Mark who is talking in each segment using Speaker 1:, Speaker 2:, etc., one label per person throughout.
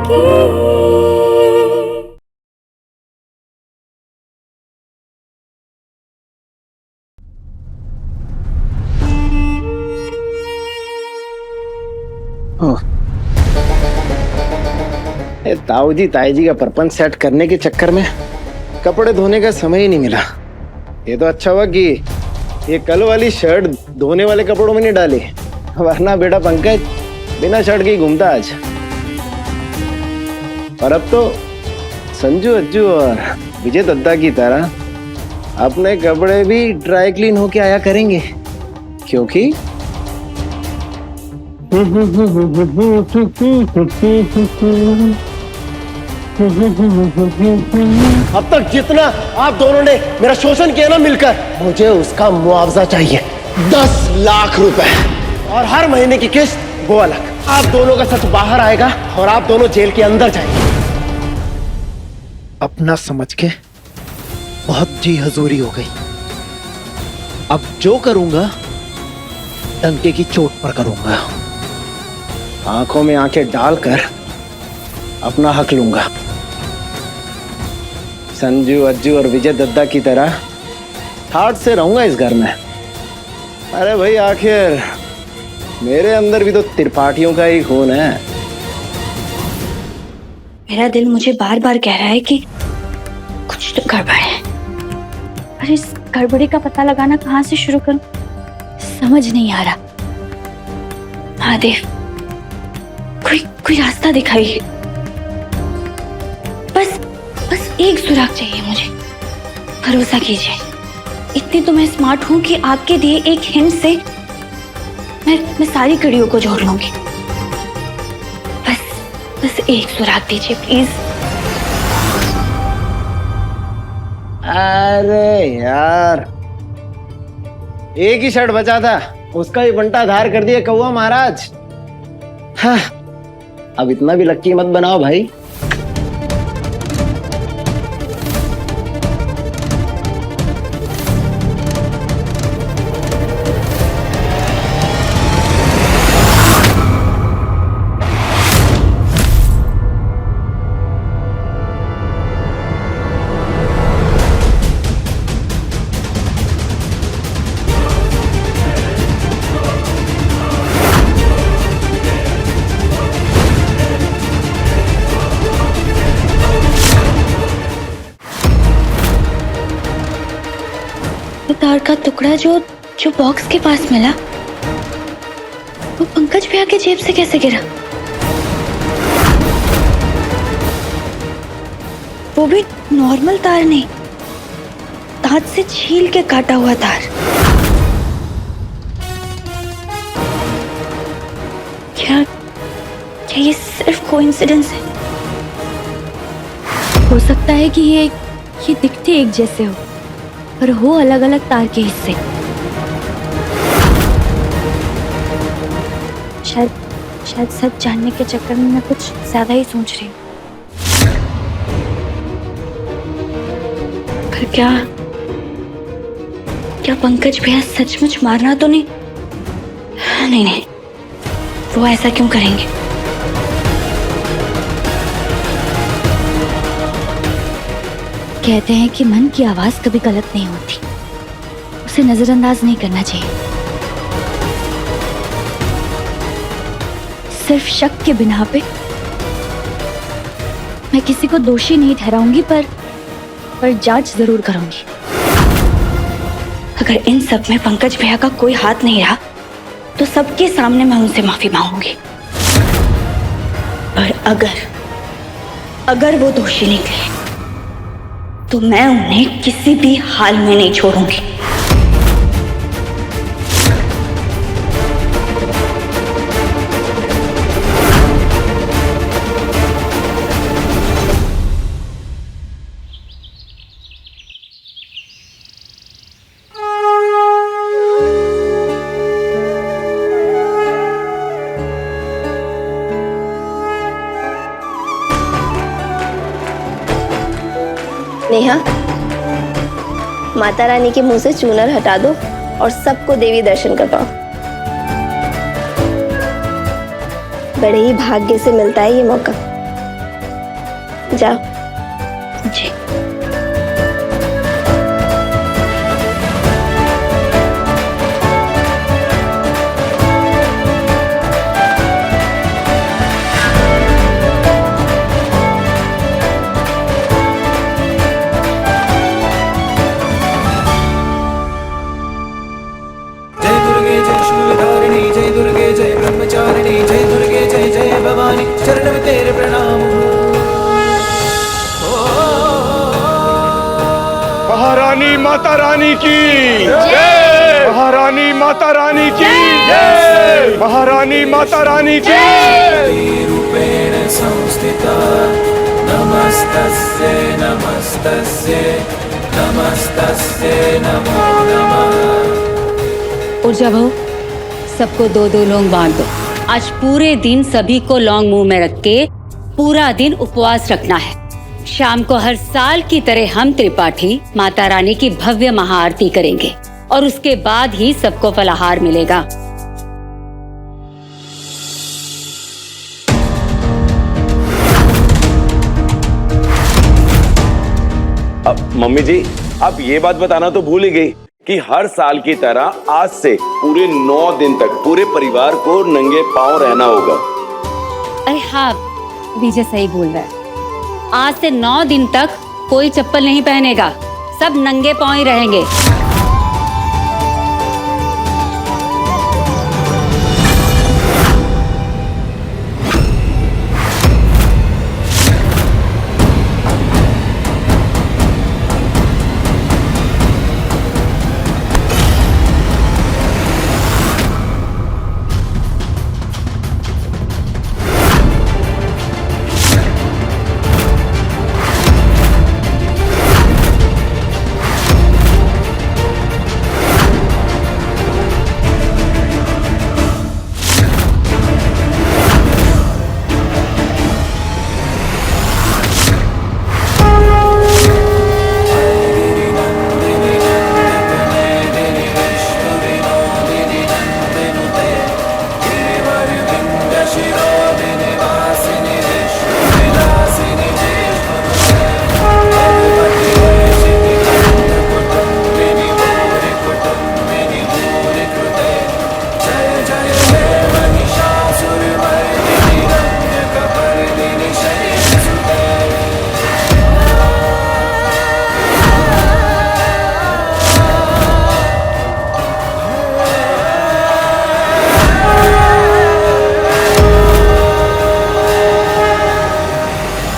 Speaker 1: की।
Speaker 2: ताऊ जी ताई जी का परपंच सेट करने के चक्कर में कपड़े धोने का समय ही नहीं मिला। ये तो अच्छा हुआ कि ये कल वाली शर्ट धोने वाले कपड़ों में नहीं डाली, वरना बेटा पंकज बिना शर्ट के ही घूमता आज। और अब तो संजू अज्जू और विजय दत्ता की तरह अपने कपड़े भी ड्राई क्लीन होके आया करेंगे, क्योंकि अब तक जितना आप दोनों ने मेरा शोषण किया ना मिलकर, मुझे उसका मुआवजा चाहिए 10 लाख रुपए, और हर महीने की किस्त वो अलग। आप दोनों का सच बाहर आएगा और आप दोनों जेल के अंदर जाएंगे। अपना समझ के बहुत जी हजूरी हो गई। अब जो करूंगा डंके की चोट पर करूंगा, आंखों में आंखें डालकर अपना हक लूंगा। संजू अज्जू और विजय दत्ता की तरह ठाट से रहूंगा इस घर में। अरे भाई आखिर मेरे अंदर भी तो त्रिपाठियों का ही खून है।
Speaker 3: मेरा दिल मुझे बार बार कह रहा है कि कुछ तो गड़बड़ है, पर इस गड़बड़ी का पता लगाना कहाँ से शुरू करूं समझ नहीं आ रहा। महादेव कोई रास्ता दिखाइए, बस एक सुराग चाहिए मुझे। भरोसा कीजिए, इतनी तो मैं स्मार्ट हूं कि आपके दिए एक हिंट से मैं सारी कड़ियों को जोड़ लूंगी। बस एक सुराग दीजिए प्लीज।
Speaker 2: अरे यार, एक ही शर्ट बचा था, उसका भी बंटा धार कर दिया कौवा महाराज। हाँ, अब इतना भी लक्की मत बनाओ भाई।
Speaker 3: तार का टुकड़ा जो बॉक्स के पास मिला, वो पंकज भैया के जेब से कैसे गिरा? वो भी नॉर्मल तार नहीं, दांत से छील के काटा हुआ तार। क्या ये सिर्फ कोइंसिडेंस है? हो सकता है कि ये दिखते एक जैसे हो, पर हो अलग अलग तार के हिस्से। शायद सच जानने के चक्कर में मैं कुछ ज्यादा ही सोच रही हूँ। पर क्या पंकज भैया सचमुच मारना तो नहीं? नहीं, वो ऐसा क्यों करेंगे? कहते हैं कि मन की आवाज कभी गलत नहीं होती, उसे नजरअंदाज नहीं करना चाहिए। सिर्फ शक के बिना पे मैं किसी को दोषी नहीं ठहराऊंगी, पर जांच जरूर करूंगी। अगर इन सब में पंकज भैया का कोई हाथ नहीं रहा तो सबके सामने मैं उनसे माफी मांगूंगी। पर अगर वो दोषी निकले तो मैं उन्हें किसी भी हाल में नहीं छोड़ूंगी।
Speaker 4: नेहा, माता रानी के मुंह से चूनर हटा दो और सबको देवी दर्शन करवाओ। बड़े ही भाग्य से मिलता है ये मौका। जाओ।
Speaker 3: जी।
Speaker 1: जय दुर्गे जय शूलधारिणी, जय दुर्गे जय ब्रह्मचारिणी, जय दुर्गे जय जय भवानी, चरण में तेरे प्रणाम हो।
Speaker 5: महारानी माता रानी की जय। महारानी माता रानी की जय। महारानी माता रानी की जय।
Speaker 1: रूपेण संस्थिता नमस्तस्यै नमस्तस्यै नमस्तस्यै नमो नमः।
Speaker 6: और जब हो सबको दो दो लौंग बांट दो। आज पूरे दिन सभी को लौंग मुंह में रख के पूरा दिन उपवास रखना है। शाम को हर साल की तरह हम त्रिपाठी माता रानी की भव्य महाआरती करेंगे और उसके बाद ही सबको फलाहार मिलेगा।
Speaker 7: अब मम्मी जी आप ये बात बताना तो भूल ही गई कि हर साल की तरह आज से पूरे 9 दिन तक पूरे परिवार को नंगे पांव रहना होगा।
Speaker 6: अरे हाँ, विजय सही बोल रहा है। आज से 9 दिन तक कोई चप्पल नहीं पहनेगा, सब नंगे पांव ही रहेंगे।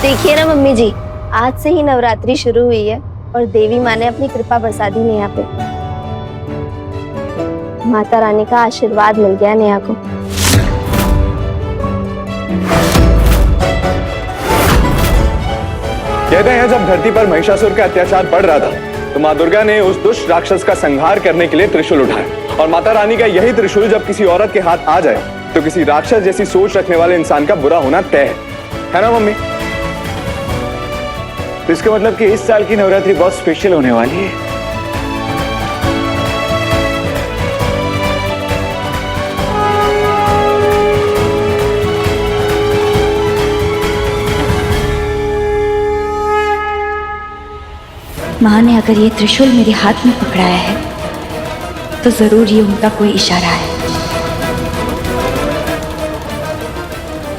Speaker 4: देखिए ना मम्मी जी, आज से ही नवरात्रि शुरू हुई है और देवी माँ ने अपनी कृपा बरसा दी नेहा पे। माता रानी का आशीर्वाद मिल गया नेहा को।
Speaker 5: कहते हैं जब धरती पर महिषासुर का अत्याचार बढ़ रहा था तो माँ दुर्गा ने उस दुष्ट राक्षस का संहार करने के लिए त्रिशूल उठाया। और माता रानी का यही त्रिशूल जब किसी औरत के हाथ आ जाए तो किसी राक्षस जैसी सोच रखने वाले इंसान का बुरा होना तय है ना मम्मी?
Speaker 8: तो इसका मतलब कि इस साल की नवरात्रि बहुत स्पेशल होने वाली है।
Speaker 3: माँ ने अगर ये त्रिशूल मेरे हाथ में पकड़ाया है तो जरूर ये उनका कोई इशारा है।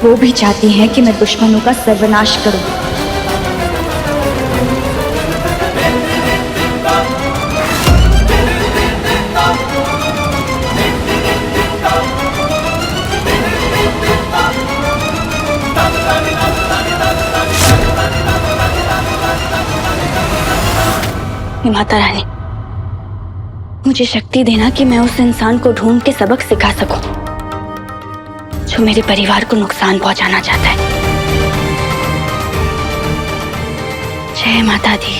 Speaker 3: वो भी चाहती हैं कि मैं दुश्मनों का सर्वनाश करूं। माता रानी, मुझे शक्ति देना कि मैं उस इंसान को ढूंढ के सबक सिखा सकूं जो मेरे परिवार को नुकसान पहुंचाना चाहता है। जय माता दी।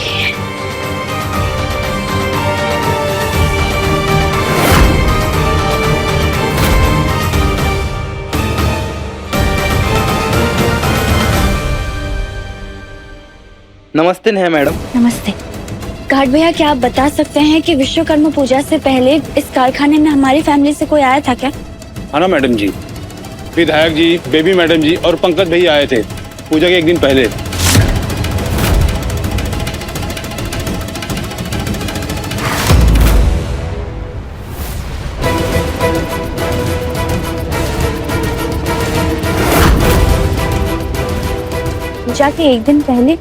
Speaker 9: नमस्ते नेहा मैडम।
Speaker 3: नमस्ते। घाट भैया, क्या आप बता सकते हैं कि विश्वकर्मा पूजा से पहले इस कारखाने में हमारी फैमिली से कोई आया था क्या?
Speaker 5: हाँ ना मैडम जी, विधायक जी, बेबी मैडम जी और पंकज भैया आए थे पूजा के एक दिन पहले।
Speaker 3: पूजा के एक दिन पहले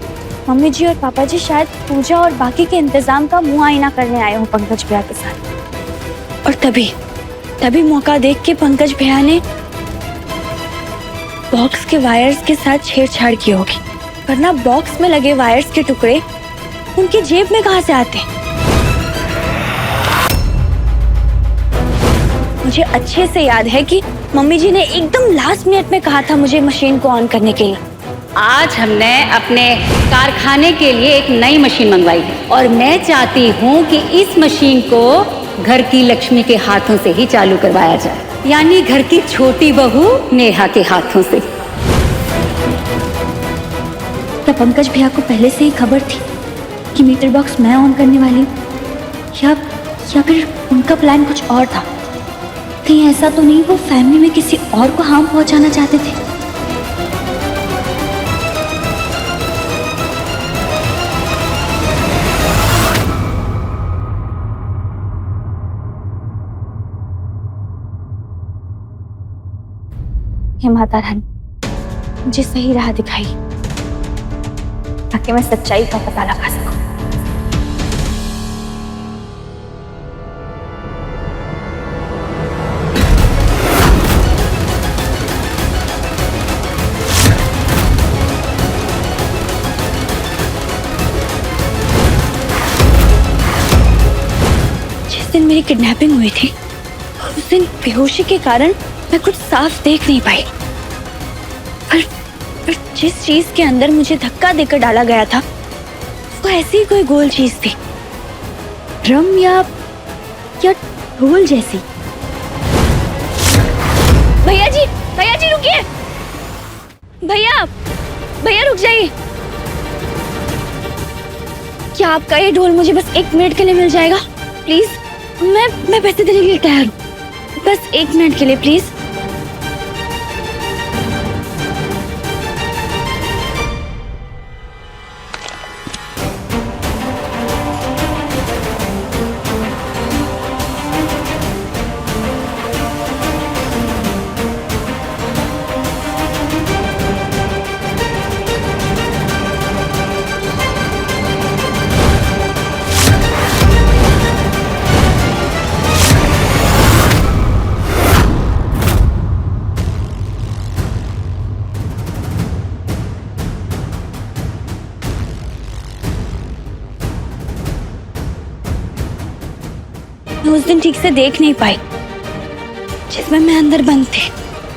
Speaker 3: मम्मी जी और पापा जी शायद पूजा और बाकी के इंतजाम का मुआयना करने आए हो पंकज भैया के साथ। और तभी मौका देख के पंकज भैया ने बॉक्स के वायर्स के साथ छेड़छाड़ की होगी, वरना बॉक्स में लगे वायर्स के टुकड़े उनकी जेब में कहां से आते? मुझे अच्छे से याद है कि मम्मी जी ने एकदम लास्ट मिनट में कहा था मुझे मशीन को ऑन करने के लिए।
Speaker 6: आज हमने अपने कारखाने के लिए एक नई मशीन मंगवाई है और मैं चाहती हूँ कि इस मशीन को घर की लक्ष्मी के हाथों से ही चालू करवाया जाए, यानी घर की छोटी बहू नेहा के हाथों से।
Speaker 3: क्या पंकज भैया को पहले से ही खबर थी कि मीटर बॉक्स मैं ऑन करने वाली हूँ, या फिर उनका प्लान कुछ और था? कहीं ऐसा तो नहीं वो फैमिली में किसी और को हार्म पहुंचाना चाहते थे? हे माता रानी, मुझे सही राह दिखाई ताकि मैं सच्चाई का पता लगा सकूं। जिस दिन मेरी किडनैपिंग हुई थी उस दिन बेहोशी के कारण मैं कुछ साफ देख नहीं पाई, पर जिस चीज के अंदर मुझे धक्का देकर डाला गया था वो ऐसी ही कोई गोल चीज थी, ड्रम या ढोल जैसी। भैया जी रुकिए, भैया रुक जाइए। क्या आपका ये ढोल मुझे बस 1 मिनट के लिए मिल जाएगा प्लीज? मैं पैसे देने के लिए तैयार हूँ, बस 1 मिनट के लिए प्लीज। मैं उस दिन ठीक से देख नहीं पाई जिसमें मैं अंदर बंद थी,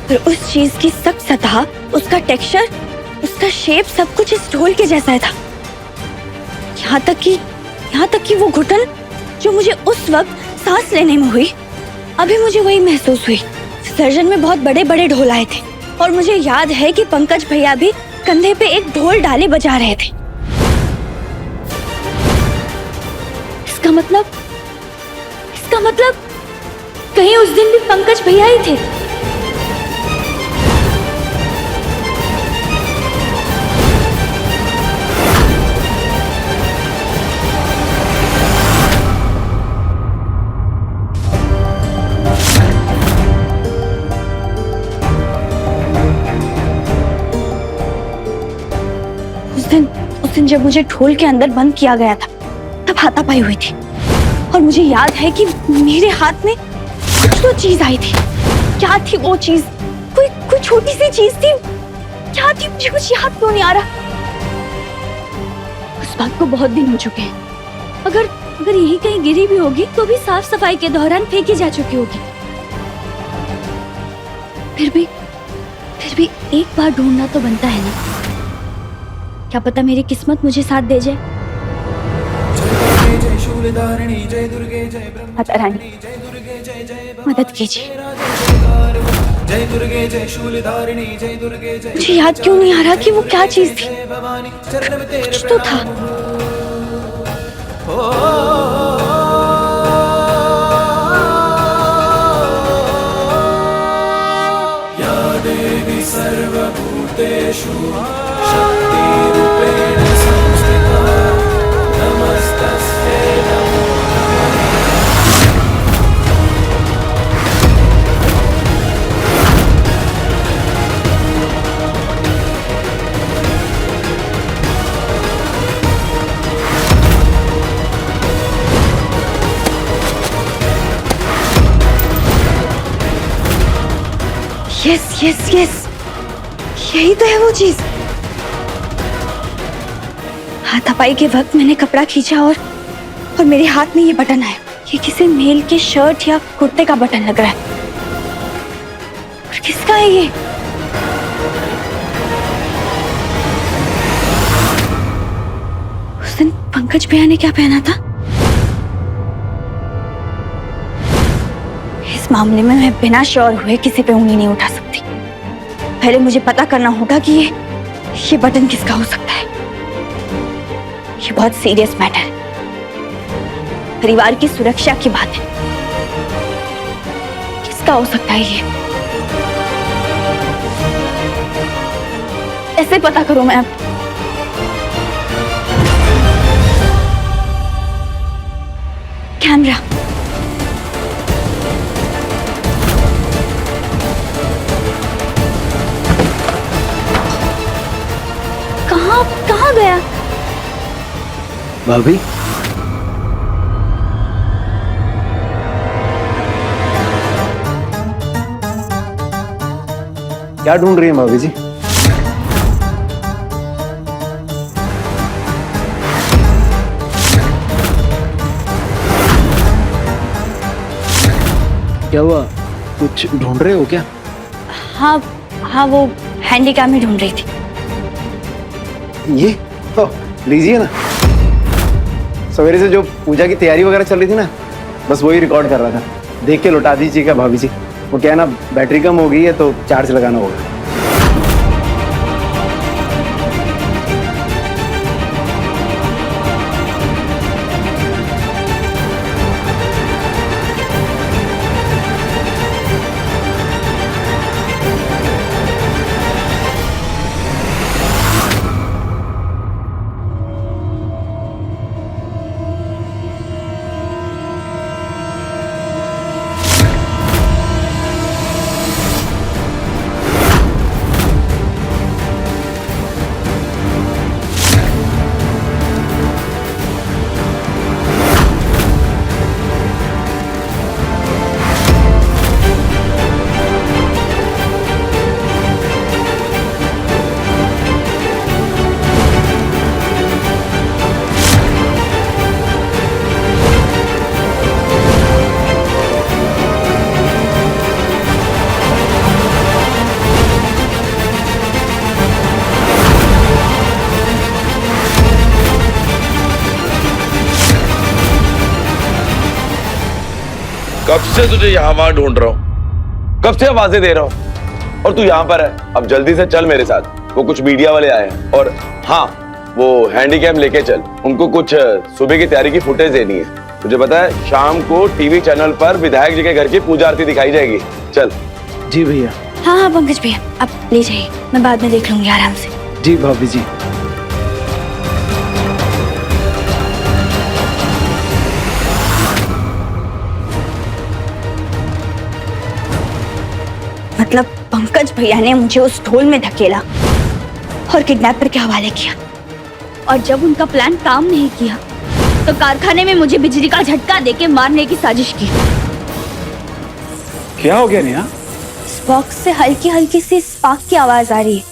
Speaker 3: पर उस चीज की सख्त सतह, उसका टेक्सचर, उसका शेप सब कुछ इस ढोल के जैसा था। यहाँ तक कि वो घुटन जो मुझे उस वक्त सांस लेने में हुई, अभी मुझे वही महसूस हुई। सर्जन में बहुत बड़े बड़े ढोल आए थे और मुझे याद है कि पंकज भैया भी कंधे पे एक ढोल डाले बजा रहे थे। इसका मतलब कहीं उस दिन भी पंकज भैया ही थे। उस दिन जब मुझे ढोल के अंदर बंद किया गया था तब हाथापाई हुई थी और मुझे याद है कि मेरे हाथ में कुछ तो चीज आई थी। क्या थी वो चीज? कोई छोटी सी चीज थी। क्या थी? मुझे कुछ याद क्यों नहीं आ रहा। उस बात को बहुत दिन हो चुके हैं। अगर यही कहीं गिरी भी होगी तो भी साफ सफाई के दौरान फेंकी जा चुकी होगी। फिर भी एक बार ढूंढना तो बनता है ना। क्या पता मेरी किस्मत मुझे साथ दे जाए। माता रानी मदद कीजिए। मुझे याद क्यों नहीं आ रहा कि वो क्या चीज थी। कुछ तो था।
Speaker 1: या देवी सर्वभूतेषु शक्तिरूपेण संस्थिता नमस्तस्यै नमो
Speaker 3: यस यस, यही तो है वो चीज। हाथापाई के वक्त मैंने कपड़ा खींचा और मेरे हाथ में ये बटन आया। ये किसी मेल के शर्ट या कुर्ते का बटन लग रहा है। और किसका है ये? उस दिन पंकज भैया ने क्या पहना था? इस मामले में मैं बिना श्योर हुए किसी पे उंगली नहीं उठा सकती। पहले मुझे पता करना होगा कि ये बटन किसका हो सकता है। ये बहुत सीरियस मैटर है, परिवार की सुरक्षा की बात है। किसका हो सकता है ये? ऐसे पता करूं मैं अब? कैमरा। कहाँ गया?
Speaker 2: भाभी, क्या ढूंढ रही हैं भाभी जी? क्या हुआ, कुछ ढूंढ रहे हो क्या?
Speaker 3: हाँ हाँ, वो हैंडीकैम ही ढूंढ रही थी।
Speaker 2: ये तो लीजिए ना। सवेरे से जो पूजा की तैयारी वगैरह चल रही थी ना, बस वही रिकॉर्ड कर रहा था। देख के लौटा दीजिएगा भाभी जी। वो क्या है ना, बैटरी कम हो गई है तो चार्ज लगाना होगा।
Speaker 7: कब से तुझे यहाँ वहां ढूंढ रहा हूँ, कब से आवाजें दे रहा हूँ, और तू यहाँ पर है। अब जल्दी से चल मेरे साथ, वो कुछ मीडिया वाले आए हैं। और हाँ, वो हैंडीकैम लेके चल, उनको कुछ सुबह की तैयारी की फुटेज देनी है। तुझे पता है शाम को टीवी चैनल पर विधायक जी के घर की पूजा आरती दिखाई जाएगी। चल।
Speaker 2: जी भैया।
Speaker 3: हाँ हाँ पंकज भैया, आप ले जाइए, मैं बाद में देख लूंगी आराम से।
Speaker 2: जी भाभी जी।
Speaker 3: मतलब पंकज भैया ने मुझे उस ढोल में धकेला और किडनैपर के हवाले किया, और जब उनका प्लान काम नहीं किया तो कारखाने में मुझे बिजली का झटका देके मारने की साजिश की।
Speaker 8: क्या हो गया नेहा?
Speaker 3: इस बॉक्स से हल्की हल्की सी स्पार्क की आवाज आ रही है।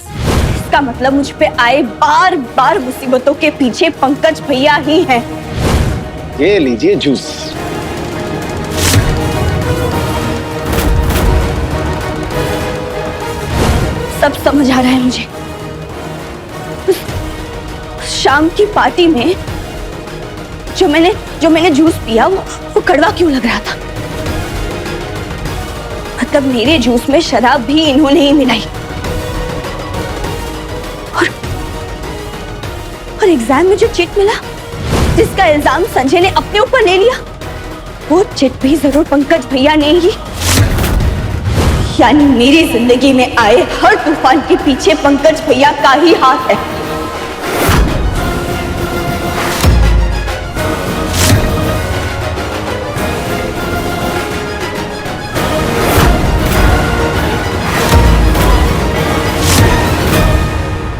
Speaker 3: इसका मतलब मुझ पे आए बार बार मुसीबतों के पीछे पंकज भैया ही हैं।
Speaker 2: ये लीजिए जूस।
Speaker 3: सब समझ आ रहा है मुझे। शाम की पार्टी में जो मैंने जूस पिया वो कड़वा क्यों लग रहा था? मतलब मेरे जूस में शराब भी इन्होंने ही मिलाई। और एग्जाम में जो चिट मिला जिसका इल्जाम संजय ने अपने ऊपर ले लिया, वो चिट भी जरूर पंकज भैया ने ही। यानी मेरी जिंदगी में आए हर तूफान के पीछे पंकज भैया का ही हाथ है।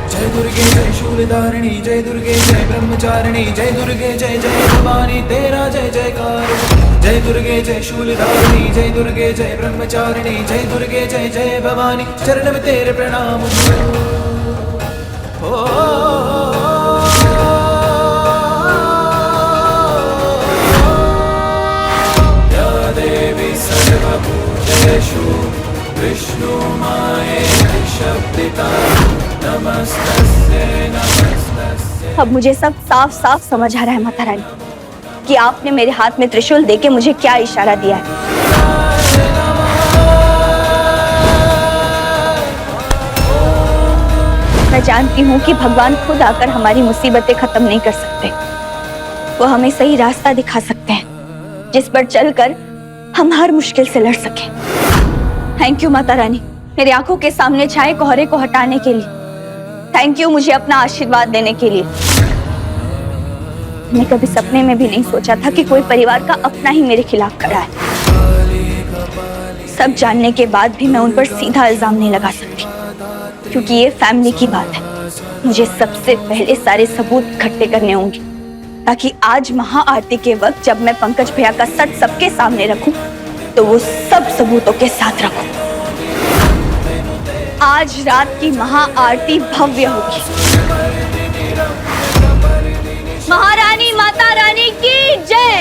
Speaker 1: जय दुर्गे जय शूल शूलधारिणी जय दुर्गे जय ब्रह्मचारिणी जय दुर्गे जय जय भवानी तेरा जय जयकार जय दुर्गे जय शूलधारिणी जय दुर्गे जय ब्रह्मचारिणी जय दुर्गे जय जय भवानी चरण में तेरे प्रणाम या देवी सर्वभूतेषु विष्णु मायेति शब्दिता नमस्तस्यै नमस्तस्यै।
Speaker 3: अब मुझे सब साफ साफ समझ आ रहा है माता रानी कि आपने मेरे हाथ में त्रिशूल देके मुझे क्या इशारा दिया है। मैं जानती हूँ कि भगवान खुद आकर हमारी मुसीबतें खत्म नहीं कर सकते, वो हमें सही रास्ता दिखा सकते हैं जिस पर चलकर हम हर मुश्किल से लड़ सकें। थैंक यू माता रानी, मेरी आंखों के सामने छाए कोहरे को हटाने के लिए। थैंक यू मुझे अपना आशीर्वाद देने के लिए। मैंने कभी सपने में भी नहीं सोचा था कि कोई परिवार का अपना ही मेरे खिलाफ खड़ा है। सब जानने के बाद भी मैं उन पर सीधा इल्जाम नहीं लगा सकती, क्योंकि ये फैमिली की बात है। मुझे सबसे पहले सारे सबूत इकट्ठे करने होंगे, ताकि आज महाआरती के वक्त जब मैं पंकज भैया का सच सबके सामने रखूं, तो वो सब सबूतों के साथ रखूं। आज रात की महाआरती भव्य होगी। महारानी माता रानी की जय।